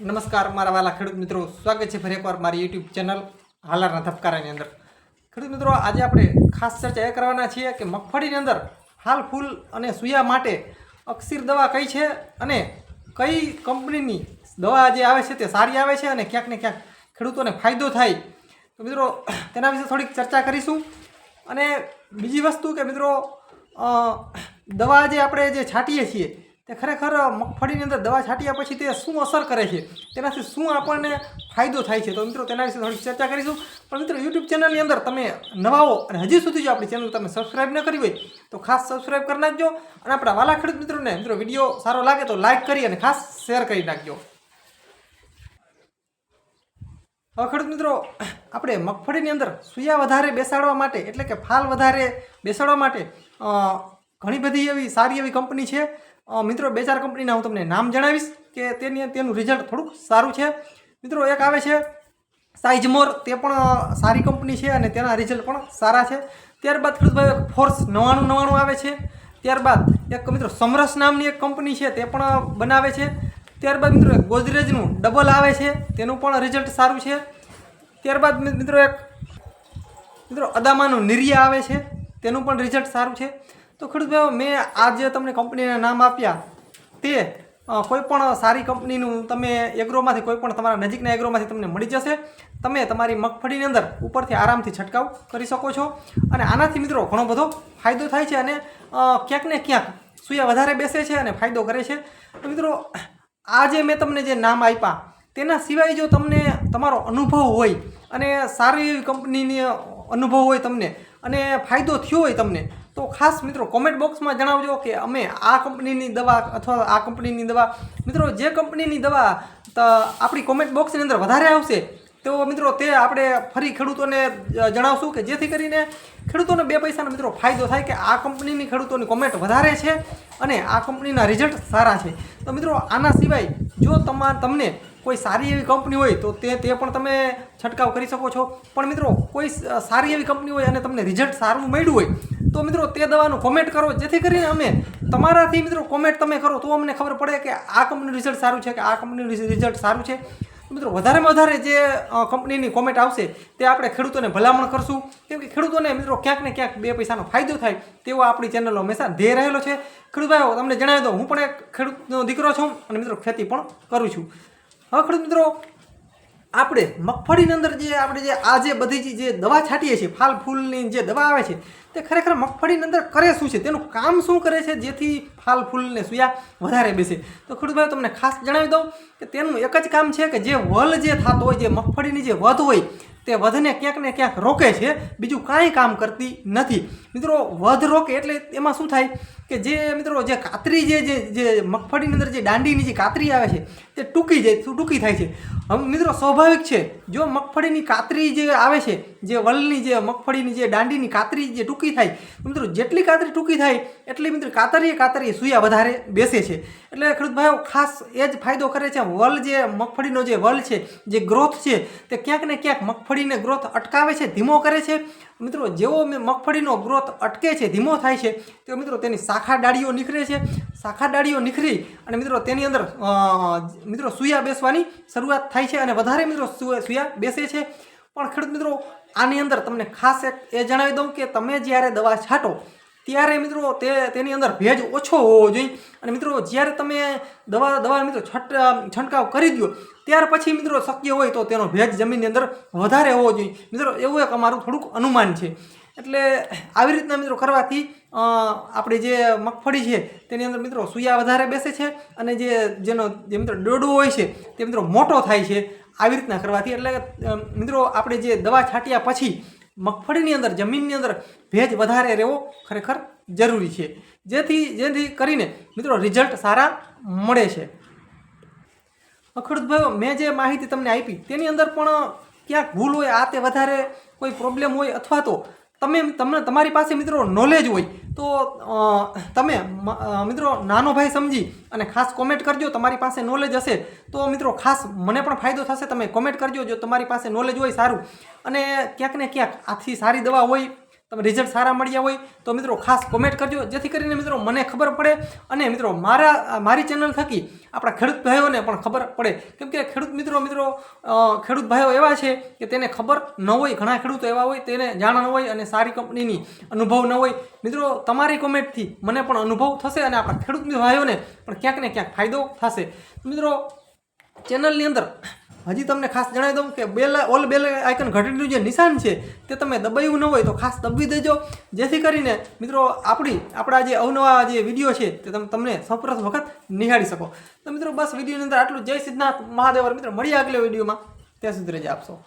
નમસ્કાર મારા વાલા ખેડૂત મિત્રો, સ્વાગત છે ફરી એકવાર મારી યુટ્યુબ ચેનલ હાલારના ધબકારાની અંદર। ખેડૂત મિત્રો, આજે આપણે ખાસ ચર્ચા એ કરવાના છીએ કે મગફળીની અંદર હાલ ફૂલ અને સૂયા માટે અક્ષીર દવા કઈ છે અને કઈ કંપનીની દવા જે આવે છે તે સારી આવે છે અને ક્યાંક ને ક્યાંક ખેડૂતોને ફાયદો થાય। તો મિત્રો તેના વિશે થોડીક ચર્ચા કરીશું। અને બીજી વસ્તુ કે મિત્રો દવા જે આપણે જે છાંટીએ છીએ તે ખરેખર મગફળીની અંદર દવા છાંટ્યા પછી તે શું અસર કરે છે, તેનાથી શું આપણને ફાયદો થાય છે, તો મિત્રો તેના વિશે થોડી ચર્ચા કરીશું। પણ મિત્રો યુટ્યુબ ચેનલની અંદર તમે નવા હો અને હજી સુધી જો આપણી ચેનલ તમે સબસ્ક્રાઈબ ન કરી હોય તો ખાસ સબસ્ક્રાઈબ કરી નાખજો અને આપણા વાલા ખેડૂત મિત્રોને મિત્રો વિડીયો સારો લાગે તો લાઇક કરી અને ખાસ શેર કરી નાખજો। હવે ખેડૂત મિત્રો, આપણે મગફળીની અંદર સૂયા વધારે બેસાડવા માટે એટલે કે ફાલ વધારે બેસાડવા માટે ઘણી બધી એવી સારી એવી કંપની છે। મિત્રો 2-4 કંપનીના હું તમને નામ જણાવીશ કે તેનું રિઝલ્ટ થોડુંક સારું છે। મિત્રો એક આવે છે સાઇઝમોર, તે પણ સારી કંપની છે અને તેના રિઝલ્ટ પણ સારા છે। ત્યારબાદ ખેડૂતભાઈ ફોર્સ 9999 આવે છે। ત્યારબાદ એક મિત્રો સમરસ નામની એક કંપની છે, તે પણ બનાવે છે। ત્યારબાદ મિત્રો એક ગોદરેજનું ડબલ આવે છે, તેનું પણ રિઝલ્ટ સારું છે। ત્યારબાદ મિત્રો એક અદામાનું નિરિયા આવે છે, તેનું પણ રિઝલ્ટ સારું છે। તો ખેડૂતભાઈઓ, મેં આજે તમને કંપનીના નામ આપ્યા તે કોઈ પણ સારી કંપનીનું તમે એગ્રોમાંથી કોઈ પણ તમારા નજીકના એગ્રોમાંથી તમને મળી જશે। તમે તમારી મગફળીની અંદર ઉપરથી આરામથી છંટકાવ કરી શકો છો અને આનાથી મિત્રો ઘણો બધો ફાયદો થાય છે અને ક્યાંક ને ક્યાંક સૂયા વધારે બેસે છે અને ફાયદો કરે છે। તો મિત્રો આજે મેં તમને જે નામ આપ્યા તેના સિવાય જો તમને તમારો અનુભવ હોય અને સારી એવી કંપનીની અનુભવ હોય તમને અને ફાયદો થયો હોય તમને, તો ખાસ મિત્રો કોમેન્ટ બોક્સમાં જણાવજો કે અમે આ કંપનીની દવા અથવા આ કંપનીની દવા, મિત્રો જે કંપનીની દવા આપણી કોમેન્ટ બોક્સની અંદર વધારે આવશે તો મિત્રો તે આપણે ફરી ખેડૂતોને જણાવશું કે જેથી કરીને ખેડૂતોને 2 પૈસાનો મિત્રો ફાયદો થાય કે આ કંપનીની ખેડૂતોની કોમેન્ટ વધારે છે અને આ કંપનીના રિઝલ્ટ સારા છે। તો મિત્રો આના સિવાય જો તમને કોઈ સારી એવી કંપની હોય તો તે પણ તમે છંટકાવ કરી શકો છો। પણ મિત્રો કોઈ સારી એવી કંપની હોય અને તમને રિઝલ્ટ સારું મળ્યું હોય તો મિત્રો તે દવાનું કોમેન્ટ કરો, જેથી કરીને અમે તમારાથી મિત્રો કોમેન્ટ તમે કરો તો અમને ખબર પડે કે આ કંપનીનું રિઝલ્ટ સારું છે કે આ કંપનીનું રિઝલ્ટ સારું છે। મિત્રો વધારેમાં વધારે જે કંપનીની કોમેન્ટ આવશે તે આપણે ખેડૂતોને ભલામણ કરશું, કેમ કે ખેડૂતોને મિત્રો ક્યાંક ને ક્યાંક 2 પૈસાનો ફાયદો થાય તેવો આપણી ચેનલનો હંમેશા ધ્યેય રહેલો છે। ખેડૂતભાઈઓ, તમને જણાવી દઉં, હું પણ એક ખેડૂતનો દીકરો છું અને મિત્રો ખેતી પણ કરું છું। હવે ખેડૂત મિત્રો, આપણે મગફળીની અંદર જે આ જે બધી જે દવા છાંટીએ છીએ, ફાલ ફૂલની જે દવા આવે છે તે ખરેખર મગફળીની અંદર કરે શું છે, તેનું કામ શું કરે છે જેથી ફાલ ફૂલને સૂયા વધારે બેસે। તો ખેડૂતભાઈ તમને ખાસ જણાવી દઉં કે તેનું એક જ કામ છે કે જે વલ જે થતો હોય, જે મગફળીની જે વધ હોય તે વધને ક્યાંક ને ક્યાંક રોકે છે, બીજું કાંઈ કામ કરતી નથી। મિત્રો વધ રોકે એટલે એમાં શું થાય કે જે મિત્રો જે કાતરી જે મગફળીની અંદર જે દાંડીની જે કાતરી આવે છે તે ટૂંકી થાય છે। હવે મિત્રો સ્વાભાવિક છે, જો મગફળીની કાતરી જે આવે છે, જે વલની જે મગફળીની જે દાંડીની કાતરી જે ટૂંકી થાય, મિત્રો જેટલી કાતરી ટૂંકી થાય એટલી મિત્રો કાતરીએ સૂયા વધારે બેસે છે। એટલે ખેડૂત ભાઈઓ ખાસ એ જ ફાયદો કરે છે। વલ જે મગફળીનો જે વલ છે, જે ગ્રોથ છે, તે ક્યાંક ને ક્યાંક મગફળીને ગ્રોથ અટકાવે છે, ધીમો કરે છે। મિત્રો જેવો મગફળીનો ગ્રોથ અટકે છે, ધીમો થાય છે, તો મિત્રો તેની શાખા ડાળીઓ નીકળે છે। શાખા ડાળીઓ નીકળી અને મિત્રો તેની અંદર મિત્રો સૂયા બેસવાની શરૂઆત થાય છે અને વધારે મિત્રો સૂયા બેસે છે। પણ ખેડૂત મિત્રો આની અંદર તમને ખાસ એક એ જણાવી દઉં કે તમે જ્યારે દવા છાંટો ત્યારે મિત્રો તેની અંદર ભેજ ઓછો હોવો જોઈએ અને મિત્રો જ્યારે તમે દવા મિત્રો છંટકાવ કરી દો ત્યાર પછી મિત્રો શક્ય હોય તો તેનો ભેજ જમીનની અંદર વધારે હોવો જોઈએ। મિત્રો એવું એક અમારું થોડુંક અનુમાન છે। એટલે આવી રીતના મિત્રો કરવાથી આપણી જે મગફળી છે તેની અંદર મિત્રો સૂયા વધારે બેસે છે અને જે મિત્રો ડોડો હોય છે તે મિત્રો મોટો થાય છે આવી રીતના કરવાથી। એટલે મિત્રો આપણે જે દવા છાંટ્યા પછી મગફળીની અંદર જમીનની અંદર ભેજ વધારે રહેવો ખરેખર જરૂરી છે, જેથી કરીને મિત્રો રિઝલ્ટ સારા મળે છે। ખેડૂત ભાઈઓ, મેં જે માહિતી તમને આપી તેની અંદર પણ ક્યાંક ભૂલ હોય, આ તે વધારે કોઈ પ્રોબ્લેમ હોય અથવા તો તમારી પાસે મિત્રો નોલેજ હોય તો તમે મિત્રો નાનો ભાઈ સમજી અને ખાસ કોમેન્ટ કરજો। તમારી પાસે નોલેજ હશે તો મિત્રો ખાસ મને પણ ફાયદો થશે, તમે કોમેન્ટ કરજો જો તમારી પાસે નોલેજ હોય સારું અને ક્યાંક ને ક્યાંક આથી સારી દવા હોય તમે રિઝલ્ટ સારા મળ્યા હોય તો મિત્રો ખાસ કોમેન્ટ કરજો, જેથી કરીને મિત્રો મને ખબર પડે અને મિત્રો મારી ચેનલ થકી આપણા ખેડૂત ભાઈઓને પણ ખબર પડે. કેમ કે ખેડૂત ખેડૂત ભાઈઓ એવા છે કે તેને ખબર ન હોય, ઘણા ખેડૂતો એવા હોય તેને જાણ ન હોય અને સારી કંપનીની અનુભવ ન હોય. મિત્રો તમારી કોમેન્ટથી મને પણ અનુભવ થશે અને આપણા ખેડૂત ભાઈઓને પણ ક્યાંક ને ક્યાંક ફાયદો થશે. મિત્રો ચેનલની અંદર હજી તમને ખાસ જણાવી દઉં કે ઓલ બેલ આઇકન ઘંટડીનું જે નિશાન છે તે તમે દબાવ્યું ન હોય તો ખાસ દબાવી દેજો, જેથી કરીને મિત્રો આપણા જે અવનવા જે વિડીયો છે તે તમને સૌપ્રથમ વખત નિહાળી શકો. તો મિત્રો બસ વિડીયોની અંદર આટલું. જય સિદ્ધનાથ મહાદેવ. મિત્રો મળીએ આગલા વિડીયોમાં, ત્યાં સુધી રજા આપશો.